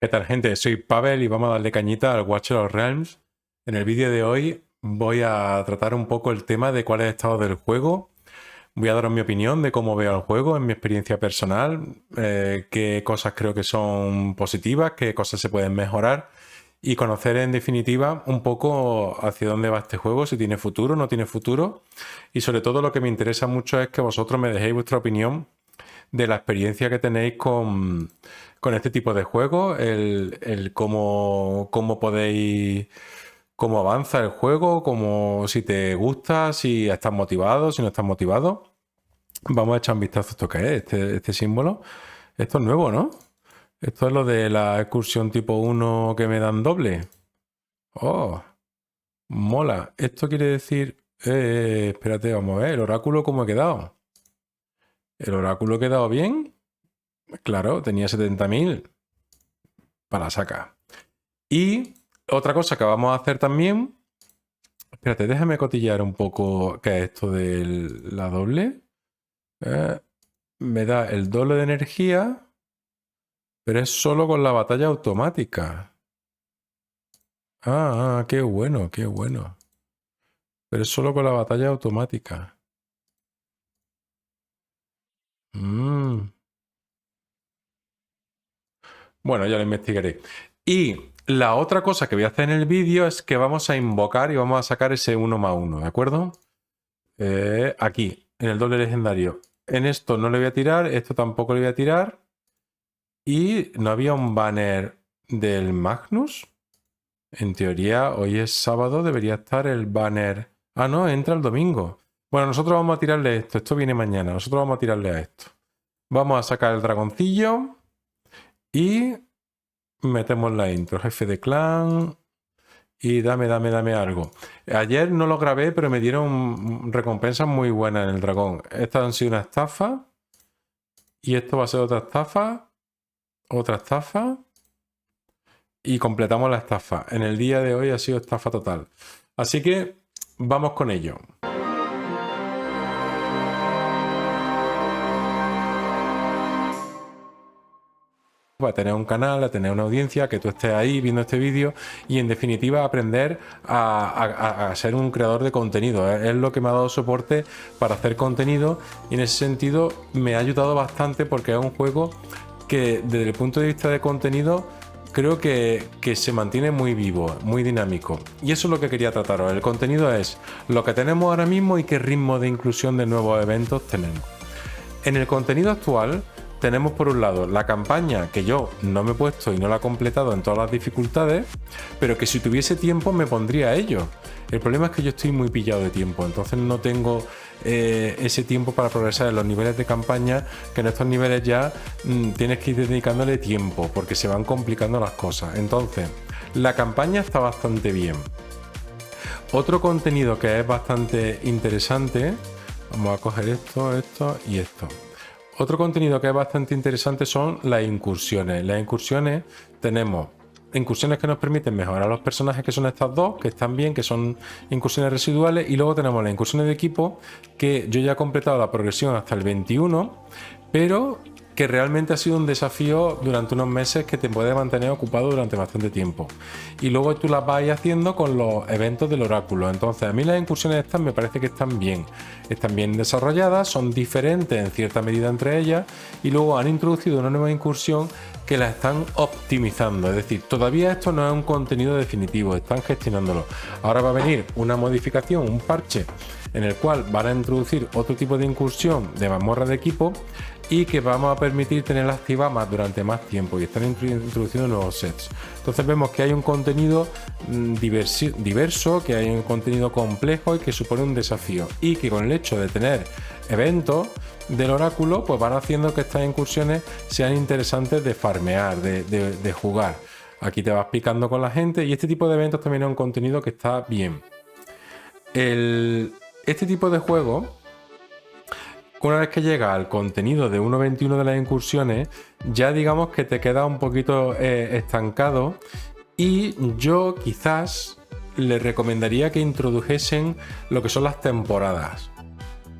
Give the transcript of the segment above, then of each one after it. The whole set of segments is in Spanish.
¿Qué tal, gente? Soy Pavel y vamos a darle cañita al Watch of Realms. En el vídeo de hoy voy a tratar un poco el tema de cuál es el estado del juego. Voy a daros mi opinión de cómo veo el juego en mi experiencia personal, qué cosas creo que son positivas, qué cosas se pueden mejorar y conocer en definitiva un poco hacia dónde va este juego, si tiene futuro, no tiene futuro. Y sobre todo lo que me interesa mucho es que vosotros me dejéis vuestra opinión de la experiencia que tenéis con este tipo de juegos, el cómo podéis, cómo avanza el juego, cómo, si te gusta, si estás motivado, si no estás motivado. Vamos a echar un vistazo a esto que es, este símbolo. Esto es nuevo, ¿no? Esto es lo de la excursión tipo 1 que me dan doble. Oh, mola. Esto quiere decir... espérate, vamos a ver, el oráculo cómo ha quedado. ¿El oráculo ha quedado bien? Claro, tenía 70.000 para sacar. Y otra cosa que vamos a hacer también... Espérate, déjame cotillar un poco qué es esto de la doble. Me da el doble de energía, pero es solo con la batalla automática. Qué bueno, qué bueno. Pero es solo con la batalla automática. Bueno, ya lo investigaré. Y la otra cosa que voy a hacer en el vídeo es que vamos a invocar y vamos a sacar ese 1+1, ¿de acuerdo? Aquí, en el doble legendario. En esto no le voy a tirar, esto tampoco le voy a tirar. Y no había un banner del Magnus. En teoría, hoy es sábado, debería estar el banner. Ah, no, entra el domingo. Bueno, nosotros vamos a tirarle esto. Esto viene mañana. Nosotros vamos a tirarle a esto. Vamos a sacar el dragoncillo. Y metemos la intro. Jefe de clan. Y dame algo. Ayer no lo grabé, pero me dieron recompensas muy buenas en el dragón. Estas han sido una estafa. Y esto va a ser otra estafa. Otra estafa. Y completamos la estafa. En el día de hoy ha sido estafa total. Así que vamos con ello. A tener un canal, a tener una audiencia, que tú estés ahí viendo este vídeo y en definitiva aprender a ser un creador de contenido. Es lo que me ha dado soporte para hacer contenido y en ese sentido me ha ayudado bastante porque es un juego que desde el punto de vista de contenido creo que se mantiene muy vivo, muy dinámico. Y eso es lo que quería trataros. El contenido es lo que tenemos ahora mismo y qué ritmo de inclusión de nuevos eventos tenemos. En el contenido actual tenemos por un lado la campaña que yo no me he puesto y no la he completado en todas las dificultades, pero que si tuviese tiempo me pondría a ello. El problema es que yo estoy muy pillado de tiempo, entonces no tengo ese tiempo para progresar en los niveles de campaña, que en estos niveles ya tienes que ir dedicándole tiempo porque se van complicando las cosas. Entonces, la campaña está bastante bien. Otro contenido que es bastante interesante, vamos a coger esto y esto. Otro contenido que es bastante interesante son las incursiones. Las incursiones tenemos incursiones que nos permiten mejorar a los personajes, que son estas dos, que están bien, que son incursiones residuales, y luego tenemos las incursiones de equipo, que yo ya he completado la progresión hasta el 21, pero que realmente ha sido un desafío durante unos meses que te puede mantener ocupado durante bastante tiempo. Y luego tú las vas haciendo con los eventos del oráculo. Entonces, a mí las incursiones estas me parece que están bien desarrolladas, son diferentes en cierta medida entre ellas, y luego han introducido una nueva incursión que la están optimizando. Es decir, todavía esto no es un contenido definitivo, están gestionándolo. Ahora va a venir una modificación, un parche, en el cual van a introducir otro tipo de incursión de mazmorra de equipo y que vamos a permitir tenerla activa durante más tiempo, y están introduciendo nuevos sets. Entonces vemos que hay un contenido diverso, que hay un contenido complejo y que supone un desafío, y que con el hecho de tener eventos del oráculo pues van haciendo que estas incursiones sean interesantes de farmear, de jugar. Aquí te vas picando con la gente y este tipo de eventos también es un contenido que está bien. Este tipo de juego, una vez que llega al contenido de 1.21 de las incursiones, ya digamos que te queda un poquito estancado, y yo quizás le recomendaría que introdujesen lo que son las temporadas.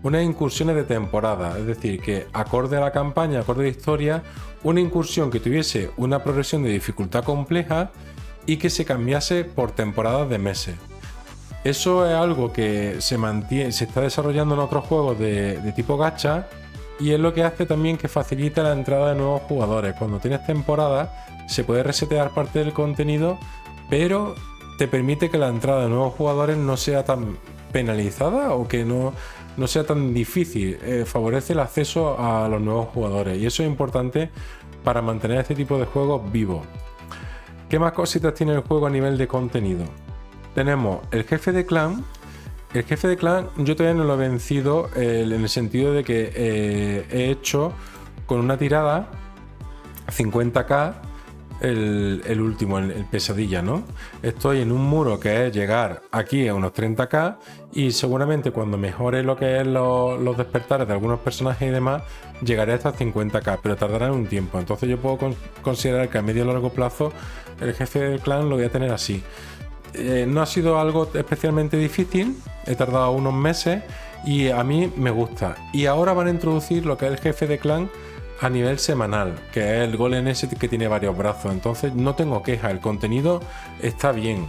unas incursiones de temporada, es decir, que acorde a la campaña, acorde a la historia, una incursión que tuviese una progresión de dificultad compleja y que se cambiase por temporadas de meses. Eso es algo que se está desarrollando en otros juegos de tipo gacha, y es lo que hace también que facilite la entrada de nuevos jugadores. Cuando tienes temporada se puede resetear parte del contenido, pero te permite que la entrada de nuevos jugadores no sea tan penalizada o que no sea tan difícil. Favorece el acceso a los nuevos jugadores, y eso es importante para mantener este tipo de juegos vivos. ¿Qué más cositas tiene el juego a nivel de contenido? Tenemos el jefe de clan. El jefe de clan yo todavía no lo he vencido, en el sentido de que he hecho con una tirada 50k el último, el pesadilla, ¿no? Estoy en un muro que es llegar aquí a unos 30k, y seguramente cuando mejore lo que es los despertares de algunos personajes y demás, llegaré hasta 50k, pero tardará un tiempo. Entonces yo puedo considerar que a medio y largo plazo el jefe del clan lo voy a tener así. No ha sido algo especialmente difícil, he tardado unos meses y a mí me gusta. Y ahora van a introducir lo que es el jefe de clan a nivel semanal, que es el golem ese que tiene varios brazos. Entonces no tengo queja, el contenido está bien.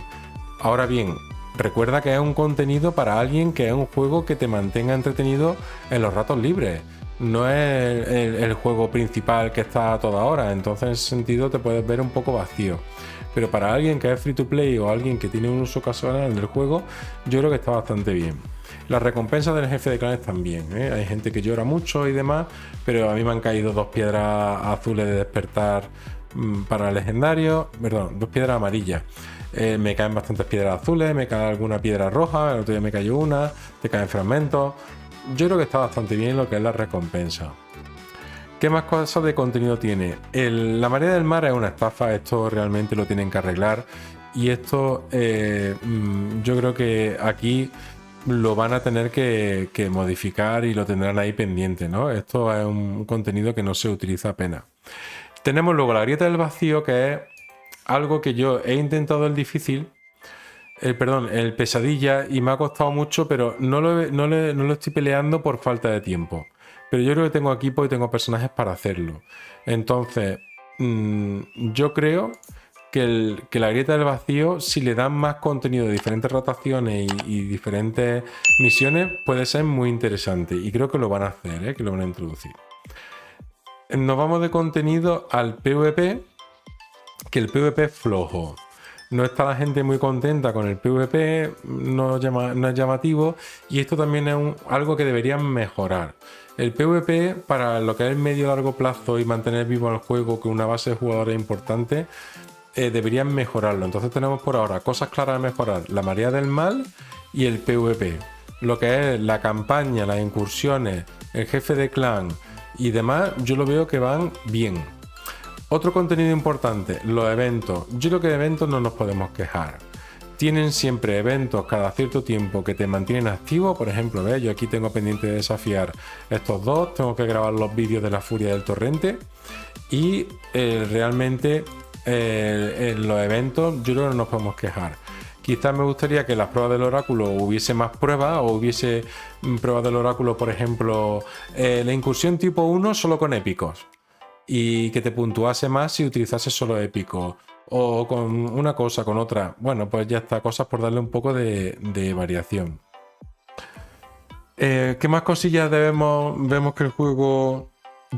Ahora bien, recuerda que es un contenido para alguien que es un juego que te mantenga entretenido en los ratos libres. No es el juego principal que está a toda hora, entonces en ese sentido te puedes ver un poco vacío. Pero para alguien que es free to play o alguien que tiene un uso casual del juego, yo creo que está bastante bien. Las recompensas del jefe de clanes también, ¿eh? Hay gente que llora mucho y demás, pero a mí me han caído 2 piedras azules de despertar para el legendario, perdón, 2 piedras amarillas. Me caen bastantes piedras azules, me cae alguna piedra roja, el otro día me cayó una, te caen fragmentos. Yo creo que está bastante bien lo que es la recompensa. ¿Qué más cosas de contenido tiene? La marea del mar es una estafa, esto realmente lo tienen que arreglar, y esto yo creo que aquí lo van a tener que modificar y lo tendrán ahí pendiente, ¿no? Esto es un contenido que no se utiliza apenas. Tenemos luego la grieta del vacío, que es algo que yo he intentado el pesadilla, y me ha costado mucho, pero no lo estoy peleando por falta de tiempo. Pero yo creo que tengo equipo y tengo personajes para hacerlo. Entonces, yo creo que la grieta del vacío, si le dan más contenido de diferentes rotaciones y diferentes misiones, puede ser muy interesante. Y creo que lo van a hacer, que lo van a introducir. Nos vamos de contenido al PvP, que el PvP es flojo. No está la gente muy contenta con el PvP, no es llamativo, y esto también es algo que deberían mejorar. El PvP, para lo que es el medio largo plazo y mantener vivo el juego con una base de jugadores importante, deberían mejorarlo. Entonces tenemos por ahora cosas claras a mejorar: la marea del mal y el PvP. Lo que es la campaña, las incursiones, el jefe de clan y demás, yo lo veo que van bien. Otro contenido importante, los eventos. Yo creo que de eventos no nos podemos quejar. Tienen siempre eventos cada cierto tiempo que te mantienen activo. Por ejemplo, ¿ves? Yo aquí tengo pendiente de desafiar estos dos. Tengo que grabar los vídeos de la furia del torrente. Y realmente en los eventos yo creo que no nos podemos quejar. Quizás me gustaría que en las pruebas del oráculo hubiese más pruebas, o hubiese pruebas del oráculo, por ejemplo, la incursión tipo 1 solo con épicos, y que te puntuase más si utilizase solo épicos, o con una cosa, con otra. Bueno, pues ya está, cosas por darle un poco de variación. ¿Qué más cosillas vemos que el juego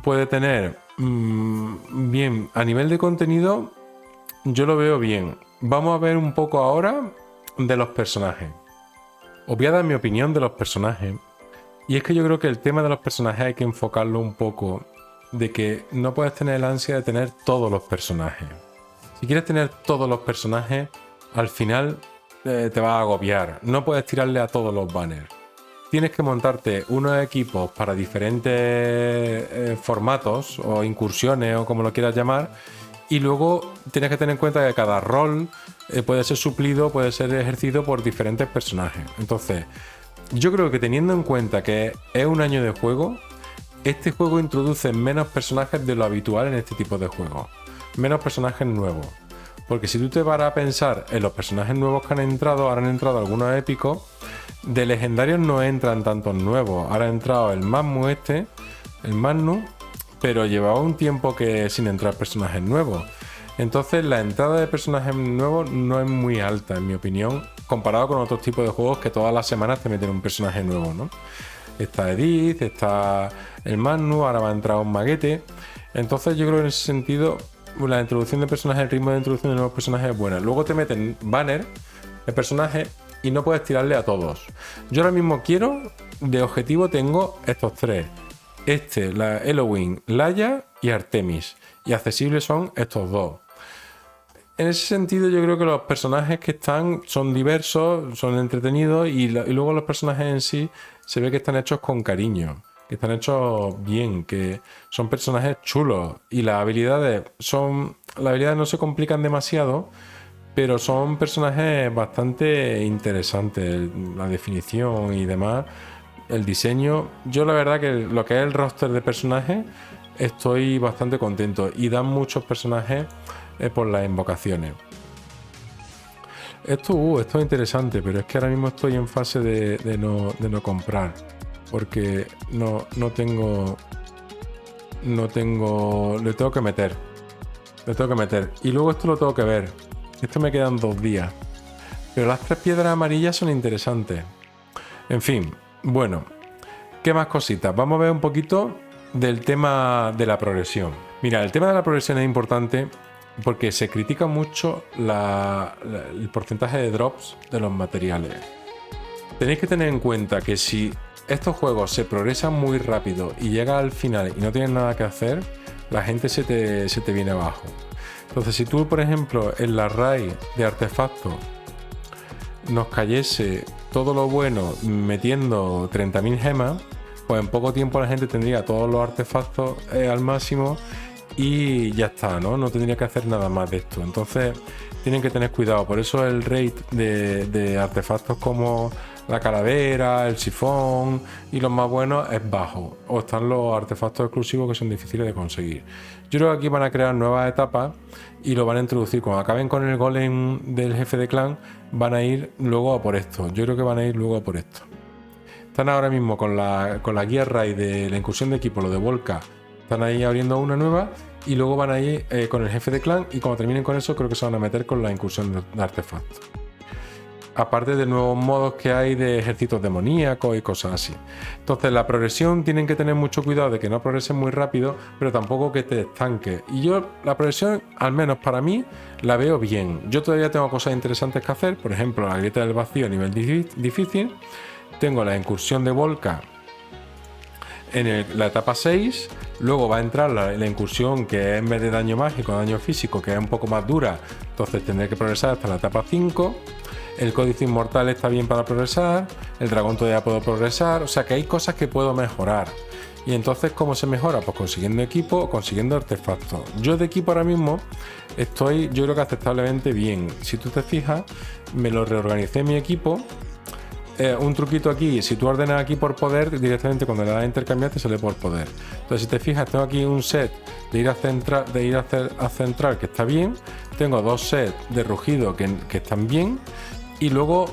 puede tener? Bien, a nivel de contenido yo lo veo bien. Vamos a ver un poco ahora de los personajes. Os voy a dar mi opinión de los personajes, y es que yo creo que el tema de los personajes hay que enfocarlo un poco, de que no puedes tener el ansia de tener todos los personajes. Si quieres tener todos los personajes, al final te vas a agobiar. No puedes tirarle a todos los banners. Tienes que montarte unos equipos para diferentes formatos o incursiones, o como lo quieras llamar, y luego tienes que tener en cuenta que cada rol puede ser suplido, puede ser ejercido por diferentes personajes. Entonces, yo creo que teniendo en cuenta que es un año de juego, este juego introduce menos personajes de lo habitual en este tipo de juegos. Menos personajes nuevos. Porque si tú te vas a pensar en los personajes nuevos que han entrado, ahora han entrado algunos épicos, De legendarios no entran tantos nuevos. Ahora ha entrado el Magnum el Magnum, pero llevaba un tiempo que sin entrar personajes nuevos. Entonces la entrada de personajes nuevos no es muy alta, en mi opinión, comparado con otros tipos de juegos que todas las semanas te meten un personaje nuevo, ¿no? Está Edith, está el Magnum, ahora va a entrar un Maguete. Entonces yo creo que en ese sentido la introducción de personajes, el ritmo de introducción de nuevos personajes es buena. Luego te meten banner de personajes y no puedes tirarle a todos. Yo ahora mismo de objetivo tengo estos tres. La Halloween, Laia y Artemis. Y accesibles son estos dos. En ese sentido yo creo que los personajes que están son diversos, son entretenidos y luego los personajes en sí se ve que están hechos con cariño, que están hechos bien, que son personajes chulos y las habilidades no se complican demasiado, pero son personajes bastante interesantes, la definición y demás, el diseño. Yo la verdad que lo que es el roster de personajes estoy bastante contento y dan muchos personajes por las invocaciones. Esto es interesante, pero es que ahora mismo estoy en fase de no comprar, porque no tengo, le tengo que meter, y luego esto lo tengo que ver. Esto me quedan 2 días, pero las 3 piedras amarillas son interesantes. En fin, bueno, ¿qué más cositas? Vamos a ver un poquito del tema de la progresión. Mira, el tema de la progresión es importante porque se critica mucho el porcentaje de drops de los materiales. Tenéis que tener en cuenta que si estos juegos se progresan muy rápido y llega al final y no tienes nada que hacer, la gente se te viene abajo. Entonces, si tú, por ejemplo, en la raid de artefactos nos cayese todo lo bueno metiendo 30.000 gemas, pues en poco tiempo la gente tendría todos los artefactos al máximo y ya está, ¿no? Tendría que hacer nada más de esto. Entonces tienen que tener cuidado. Por eso el rate de artefactos como la calavera, el sifón y los más buenos es bajo. O están los artefactos exclusivos que son difíciles de conseguir. Yo creo que aquí van a crear nuevas etapas y lo van a introducir. Cuando acaben con el golem del jefe de clan, van a ir luego a por esto. Yo creo que van a ir luego a por esto. Están ahora mismo con la guía raid de la incursión de equipo, lo de Volca. Están ahí abriendo una nueva y luego van a ir con el jefe de clan y cuando terminen con eso creo que se van a meter con la incursión de artefactos. Aparte de nuevos modos que hay de ejércitos demoníacos y cosas así. Entonces la progresión tienen que tener mucho cuidado de que no progresen muy rápido, pero tampoco que te estanque. Y yo la progresión, al menos para mí, la veo bien. Yo todavía tengo cosas interesantes que hacer, por ejemplo la grieta del vacío a nivel difícil. Tengo la incursión de Volca en la etapa 6, luego va a entrar la incursión que es en vez de daño mágico, daño físico, que es un poco más dura, entonces tendré que progresar hasta la etapa 5. El códice inmortal está bien para progresar, el dragón todavía puedo progresar, o sea que hay cosas que puedo mejorar. Y entonces, ¿cómo se mejora? Pues consiguiendo equipo, consiguiendo artefactos. Yo de equipo ahora mismo estoy, yo creo que aceptablemente bien. Si tú te fijas, me lo reorganicé mi equipo. Un truquito aquí, si tú ordenas aquí por poder, directamente cuando le das a intercambiar te sale por poder. Entonces si te fijas, tengo aquí un set de ir a central que está bien, tengo 2 sets de rugido que están bien y luego,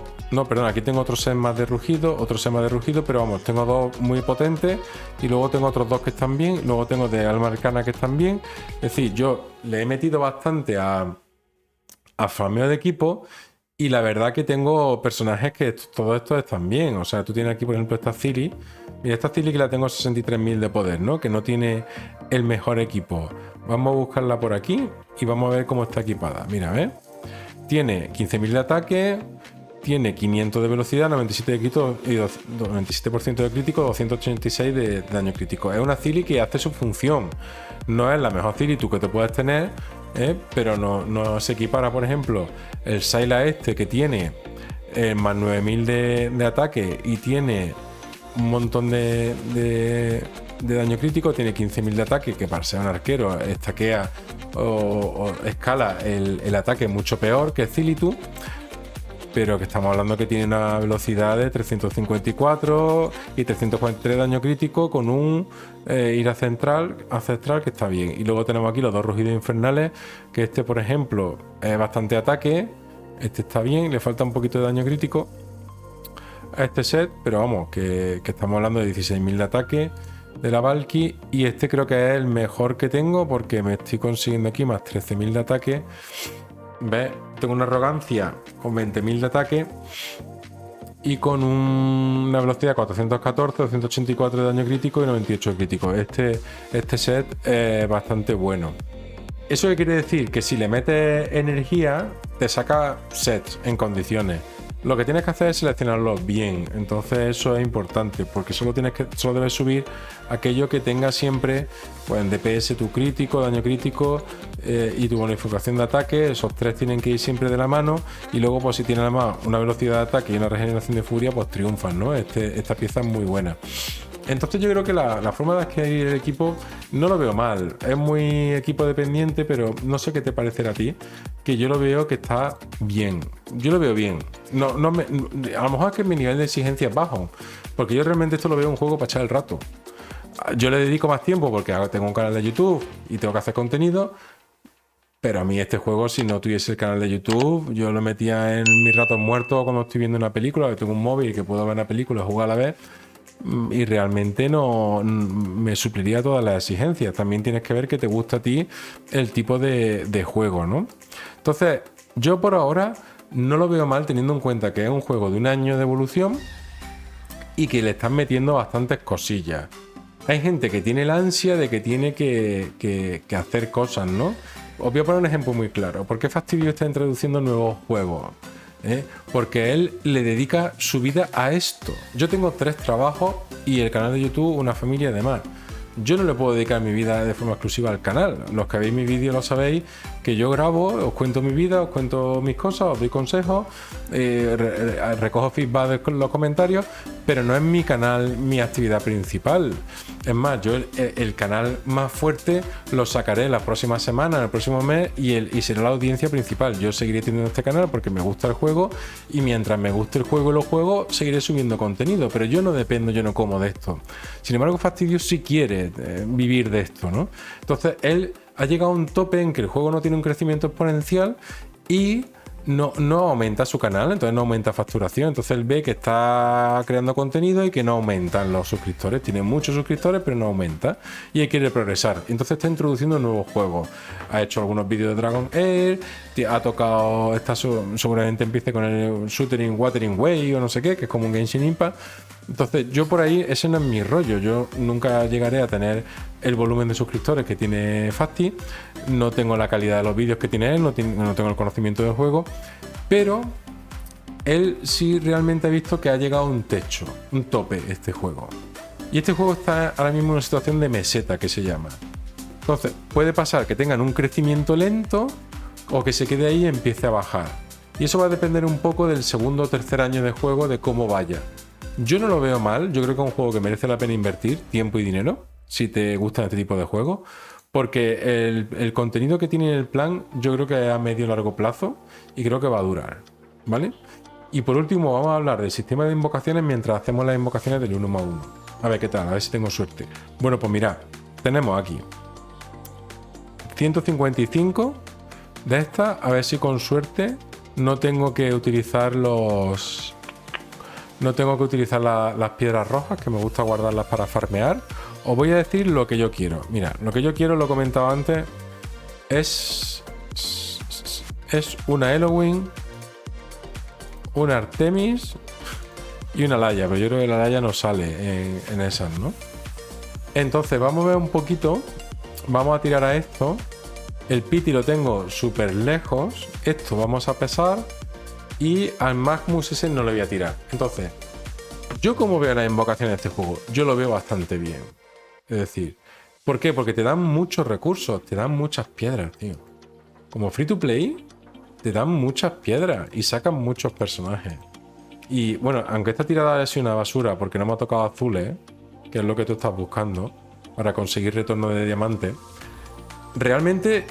aquí tengo otro set más de rugido, pero vamos, tengo 2 muy potentes y luego tengo otros 2 que están bien, luego tengo de alma arcana que están bien. Es decir, yo le he metido bastante a farmeo de equipo. Y la verdad que tengo personajes que todos estos están bien. O sea, tú tienes aquí, por ejemplo, esta Ciri. Mira, esta Ciri que la tengo a 63.000 de poder, ¿no? Que no tiene el mejor equipo. Vamos a buscarla por aquí y vamos a ver cómo está equipada. Mira, ¿ves? Tiene 15.000 de ataque, tiene 500 de velocidad, 97 de crítico y 97% de crítico, 286 de daño crítico. Es una Ciri que hace su función. No es la mejor Ciri tú que te puedes tener, pero no se equipara, por ejemplo, el Syla que tiene más 9000 de ataque y tiene un montón de daño crítico, tiene 15.000 de ataque, que para ser un arquero estaquea o escala el ataque mucho peor que Zilitu, pero que estamos hablando que tiene una velocidad de 354 y 343 de daño crítico con un ir ancestral que está bien. Y luego tenemos aquí los 2 rugidos infernales, que este, por ejemplo, es bastante ataque, este está bien, le falta un poquito de daño crítico. a este set, pero vamos, que estamos hablando de 16.000 de ataque de la Valky, y este creo que es el mejor que tengo porque me estoy consiguiendo aquí más 13.000 de ataque. ¿Ves? Tengo una arrogancia con 20.000 de ataque y con una velocidad de 414, 284 de daño crítico y 98 de crítico. Este set es bastante bueno. ¿Eso qué quiere decir? Que si le metes energía, te saca sets en condiciones. Lo que tienes que hacer es seleccionarlos bien. Entonces eso es importante, porque solo debes subir aquello que tenga siempre, pues, en DPS tu crítico, daño crítico y tu bonificación de ataque. Esos tres tienen que ir siempre de la mano. Y luego, pues si tiene además una velocidad de ataque y una regeneración de furia, pues triunfan, ¿no? Esta pieza es muy buena. Entonces yo creo que la forma de adquirir el equipo no lo veo mal. Es muy equipo dependiente, pero no sé qué te parecerá a ti, que yo lo veo que está bien. Yo lo veo bien. A lo mejor es que mi nivel de exigencia es bajo, porque yo realmente esto lo veo un juego para echar el rato. Yo le dedico más tiempo porque ahora tengo un canal de YouTube y tengo que hacer contenido, pero a mí este juego, si no tuviese el canal de YouTube, yo lo metía en mis ratos muertos cuando estoy viendo una película, que tengo un móvil que puedo ver una película y jugar a la vez. Y realmente no me supliría todas las exigencias. También tienes que ver que te gusta a ti el tipo de juego, ¿no? Entonces, yo por ahora no lo veo mal, teniendo en cuenta que es un juego de un año de evolución y que le están metiendo bastantes cosillas. Hay gente que tiene la ansia de que tiene que hacer cosas, ¿no? Os voy a poner un ejemplo muy claro. ¿Por qué Fastidio está introduciendo nuevos juegos? Porque él le dedica su vida a esto. Yo tengo 3 trabajos y el canal de YouTube una familia además. Yo no le puedo dedicar mi vida de forma exclusiva al canal. Los que veis mi vídeo lo sabéis, que yo grabo, os cuento mi vida, os cuento mis cosas, os doy consejos, recojo feedback de los comentarios, pero no es mi canal mi actividad principal. Es más, yo el canal más fuerte lo sacaré en las próximas semanas, en el próximo mes, y será la audiencia principal. Yo seguiré teniendo este canal porque me gusta el juego, y mientras me guste el juego y los juegos, seguiré subiendo contenido, pero yo no dependo, yo no como de esto. Sin embargo, Fastidio sí quiere vivir de esto, ¿no? Entonces él ha llegado a un tope en que el juego no tiene un crecimiento exponencial y no aumenta su canal, entonces no aumenta facturación. Entonces él ve que está creando contenido y que no aumentan los suscriptores. Tiene muchos suscriptores, pero no aumenta, y él quiere progresar. Entonces está introduciendo nuevos juegos. Ha hecho algunos vídeos de Dragon Air, ha tocado, seguramente empiece con el Shooting Watering Way o no sé qué, que es como un Genshin Impact. Entonces yo por ahí, ese no es mi rollo. Yo nunca llegaré a tener el volumen de suscriptores que tiene Fasti, no tengo la calidad de los vídeos que tiene él, no tengo el conocimiento del juego, pero él sí realmente ha visto que ha llegado a un techo, un tope este juego. Y este juego está ahora mismo en una situación de meseta, que se llama. Entonces puede pasar que tengan un crecimiento lento o que se quede ahí y empiece a bajar. Y eso va a depender un poco del segundo o tercer año de juego, de cómo vaya. Yo no lo veo mal, yo creo que es un juego que merece la pena invertir tiempo y dinero, si te gustan este tipo de juegos, porque el contenido que tiene en el plan yo creo que es a medio y largo plazo y creo que va a durar, ¿vale? Y por último vamos a hablar del sistema de invocaciones mientras hacemos las invocaciones del 1+1. A ver qué tal, a ver si tengo suerte. Bueno, pues mirad, tenemos aquí 155 de estas, a ver si con suerte no tengo que utilizar las piedras rojas, que me gusta guardarlas para farmear. Os voy a decir lo que yo quiero. Mira, lo que yo quiero, lo he comentado antes, es una Halloween, una Artemis y una Laia, pero yo creo que la Laia no sale en esas, ¿no? Entonces vamos a ver un poquito, vamos a tirar a esto. El Pity lo tengo súper lejos, esto vamos a pesar, y al Magnus ese no le voy a tirar. Entonces, yo como veo las invocaciones de este juego, yo lo veo bastante bien. Es decir, ¿por qué? Porque te dan muchos recursos, te dan muchas piedras, tío. Como free to play, te dan muchas piedras y sacan muchos personajes. Y bueno, aunque esta tirada es una basura porque no me ha tocado azules, que es lo que tú estás buscando para conseguir retorno de diamante, realmente,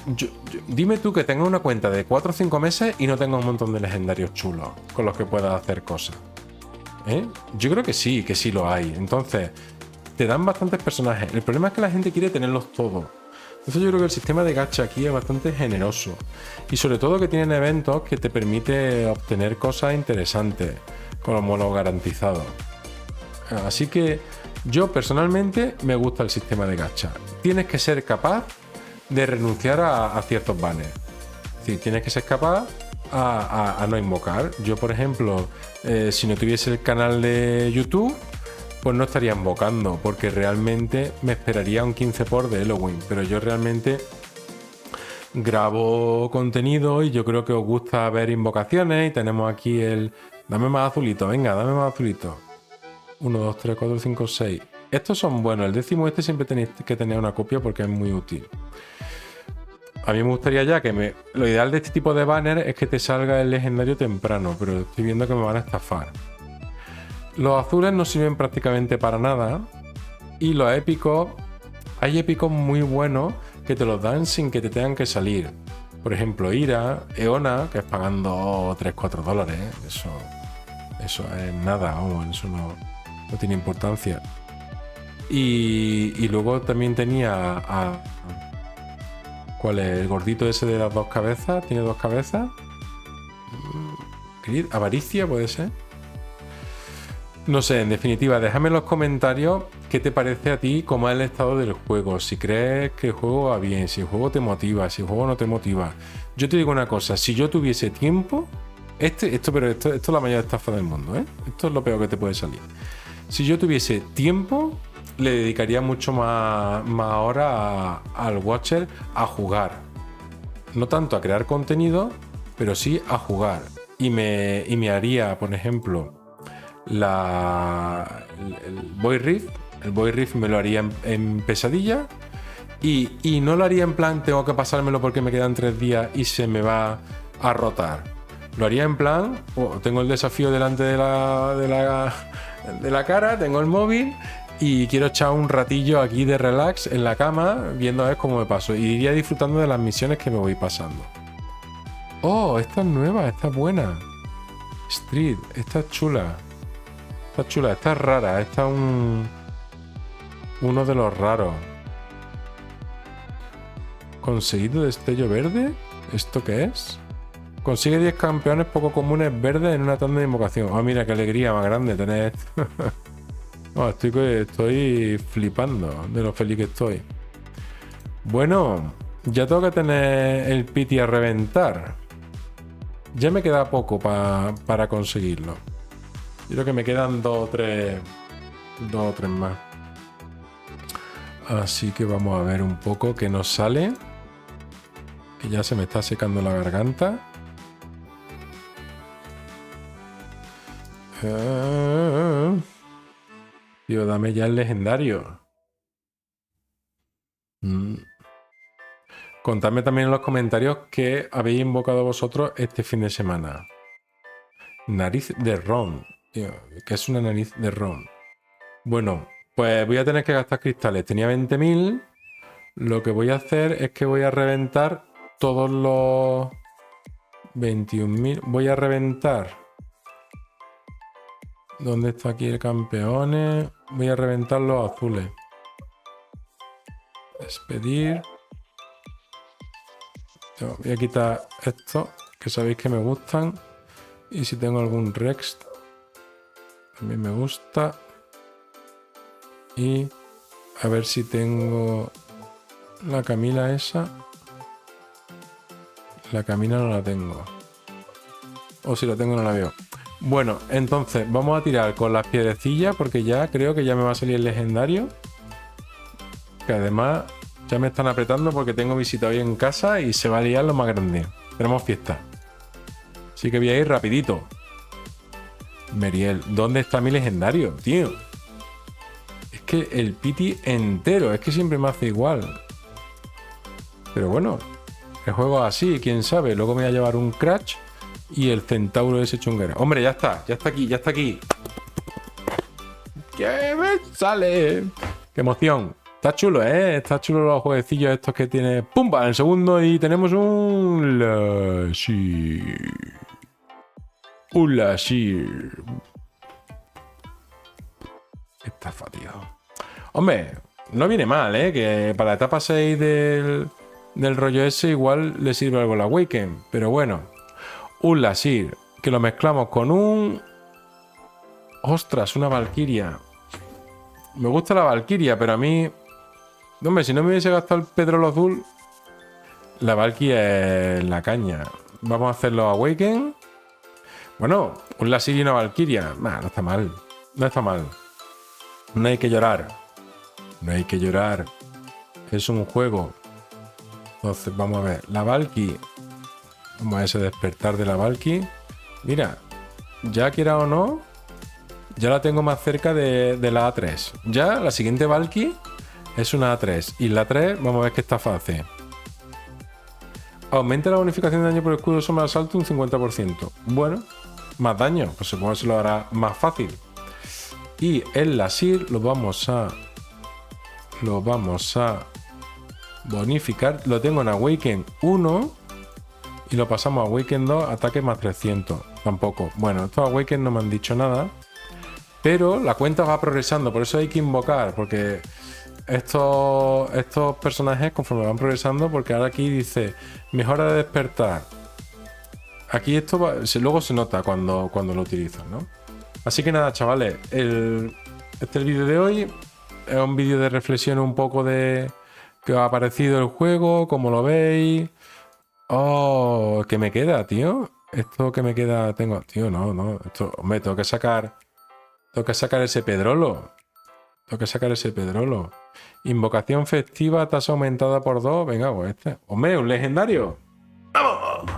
dime tú que tengas una cuenta de 4 o 5 meses y no tengas un montón de legendarios chulos con los que puedas hacer cosas. Yo creo que sí lo hay. Entonces, te dan bastantes personajes. El problema es que la gente quiere tenerlos todos. Entonces yo creo que el sistema de gacha aquí es bastante generoso. Y sobre todo que tienen eventos que te permite obtener cosas interesantes. con los monos garantizados. Así que yo personalmente me gusta el sistema de gacha. Tienes que ser capaz de renunciar a ciertos banners. Es decir, tienes que ser capaz a no invocar. Yo, por ejemplo, si no tuviese el canal de YouTube, pues no estaría invocando, porque realmente me esperaría un 15 por de Halloween. Pero yo realmente grabo contenido y yo creo que os gusta ver invocaciones. Y tenemos aquí el... Dame más azulito, venga, dame más azulito. 1, 2, 3, 4, 5, 6. Estos son buenos. El décimo siempre tenéis que tener una copia porque es muy útil. A mí me gustaría ya que lo ideal de este tipo de banner es que te salga el legendario temprano, pero estoy viendo que me van a estafar. Los azules no sirven prácticamente para nada. Y los épicos... Hay épicos muy buenos que te los dan sin que te tengan que salir. Por ejemplo, Ira, Eona, que es pagando 3-4 dólares. Eso es nada, vamos, eso no tiene importancia. Y luego también tenía ¿cuál es? El gordito ese de las 2 cabezas. ¿Tiene 2 cabezas? ¿Avaricia puede ser? No sé, en definitiva, déjame en los comentarios qué te parece a ti, cómo es el estado del juego. Si crees que el juego va bien, si el juego te motiva, si el juego no te motiva. Yo te digo una cosa, si yo tuviese tiempo... Esto es la mayor estafa del mundo, ¿eh? Esto es lo peor que te puede salir. Si yo tuviese tiempo, le dedicaría mucho más horas al Watcher a jugar. No tanto a crear contenido, pero sí a jugar. Y me haría, por ejemplo, el Boy Rift. El Boy Rift me lo haría en pesadilla. Y no lo haría en plan, tengo que pasármelo porque me quedan 3 días y se me va a rotar. Lo haría en plan, tengo el desafío delante de la cara, tengo el móvil y quiero echar un ratillo aquí de relax en la cama, viendo a ver cómo me paso. Y iría disfrutando de las misiones que me voy pasando. Oh, esta es nueva, esta es buena. Street, esta es chula. Esta es chula, esta es rara, esta es uno de los raros. Conseguido destello verde, ¿esto qué es? Consigue 10 campeones poco comunes verdes en una tanda de invocación. Ah, mira qué alegría más grande tener esto. No, estoy flipando de lo feliz que estoy. Bueno, ya tengo que tener el piti a reventar. Ya me queda poco para conseguirlo. Yo creo que me quedan 2 o 3 más. Así que vamos a ver un poco qué nos sale. Que ya se me está secando la garganta. Tío, dame ya el legendario. Contadme también en los comentarios qué habéis invocado vosotros este fin de semana. Nariz de ron. Tío, ¿qué es una nariz de ron? Bueno, pues voy a tener que gastar cristales. Tenía 20.000. Lo que voy a hacer es que voy a reventar todos los 21.000. Voy a reventar... ¿Dónde está aquí el campeones? Voy a reventar los azules. Despedir. Voy a quitar estos, que sabéis que me gustan. Y si tengo algún Rex, también me gusta. Y a ver si tengo la Camila esa. La Camila no la tengo. O si la tengo no la veo. Bueno, entonces vamos a tirar con las piedrecillas porque ya creo que ya me va a salir el legendario. Que además ya me están apretando porque tengo visita hoy en casa y se va a liar lo más grande. Tenemos fiesta. Así que voy a ir rapidito. Meriel, ¿dónde está mi legendario, tío? Es que el piti entero, es que siempre me hace igual. Pero bueno, el juego es así, quién sabe. Luego me voy a llevar un Crash y el centauro ese chunguero. Hombre, ya está aquí, ya está aquí. ¿Qué me sale? ¡Qué emoción! Está chulo, ¿eh? Está chulo los jueguecillos estos que tiene... ¡Pumba! En el segundo y tenemos un... Lashir. Un Lashir. Está tío. Hombre, no viene mal, ¿eh? Que para la etapa 6 del rollo ese igual le sirve algo la Awaken. Pero bueno. Un Lashir. Que lo mezclamos con un... Ostras, una Valquiria. Me gusta la Valquiria, pero a mí... Hombre, si no me hubiese gastado el Pedrolo azul, la Valkyria es la caña. Vamos a hacer los Awaken. Bueno, un Lasir y una Valkyria. Nah, no está mal. No está mal. No hay que llorar. No hay que llorar. Es un juego. Entonces, vamos a ver. La Valky. Vamos a ese despertar de la Valky. Mira, ya quiera o no, ya la tengo más cerca de la A3. Ya la siguiente Valky es una A3. Y la 3, vamos a ver qué está fácil. Aumenta la bonificación de daño por escudo sombra de asalto un 50%. Bueno, más daño, pues supongo que se lo hará más fácil. Y el Lasir lo vamos a bonificar. Lo tengo en Awaken 1 y lo pasamos a Awaken 2, ataque más 300. Tampoco. Bueno, estos Awaken no me han dicho nada, pero la cuenta va progresando, por eso hay que invocar, porque estos personajes conforme van progresando, porque ahora aquí dice mejora de despertar. Aquí esto luego se nota cuando lo utilizan, ¿no? Así que nada, chavales, este es el vídeo de hoy. Es un vídeo de reflexión un poco de qué os ha parecido el juego, cómo lo veis. Oh, ¿qué me queda, tío? Esto que me queda, tío, no. Esto, hombre, tengo que sacar ese Pedrolo. Tengo que sacar ese Pedrolo. Invocación festiva, tasa aumentada por 2. Venga, pues este. Hombre, un legendario. ¡Vamos!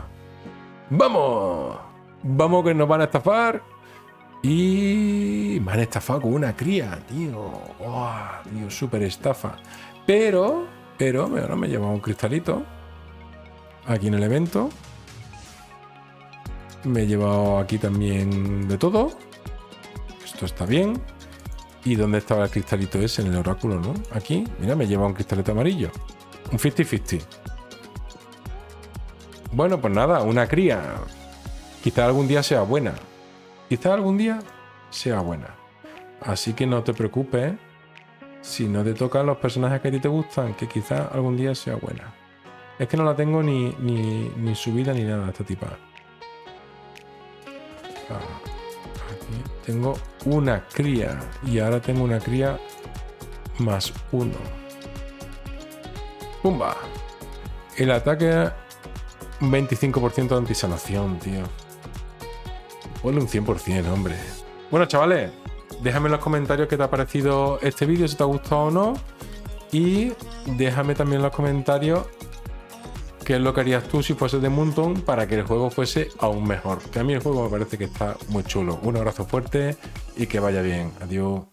¡Vamos! Vamos que nos van a estafar. Y me han estafado con una cría, tío. Oh, tío, súper estafa. Pero ahora me lleva un cristalito. Aquí en el evento. Me he llevado aquí también de todo. Esto está bien. ¿Y dónde estaba el cristalito ese? En el oráculo, ¿no? Aquí, mira, me lleva un cristalito amarillo. Un 50-50. Bueno, pues nada, una cría. Quizá algún día sea buena. Quizá algún día sea buena. Así que no te preocupes si no te tocan los personajes que a ti te gustan, que quizá algún día sea buena. Es que no la tengo ni subida ni nada, esta tipa. Aquí tengo una cría y ahora tengo una cría más 1. ¡Pumba! El ataque un 25% de antisanación, tío. Ponle un 100%, hombre. Bueno, chavales, déjame en los comentarios qué te ha parecido este vídeo, si te ha gustado o no. Y déjame también en los comentarios qué es lo que harías tú si fuese de Moonton para que el juego fuese aún mejor. Que a mí el juego me parece que está muy chulo. Un abrazo fuerte y que vaya bien. Adiós.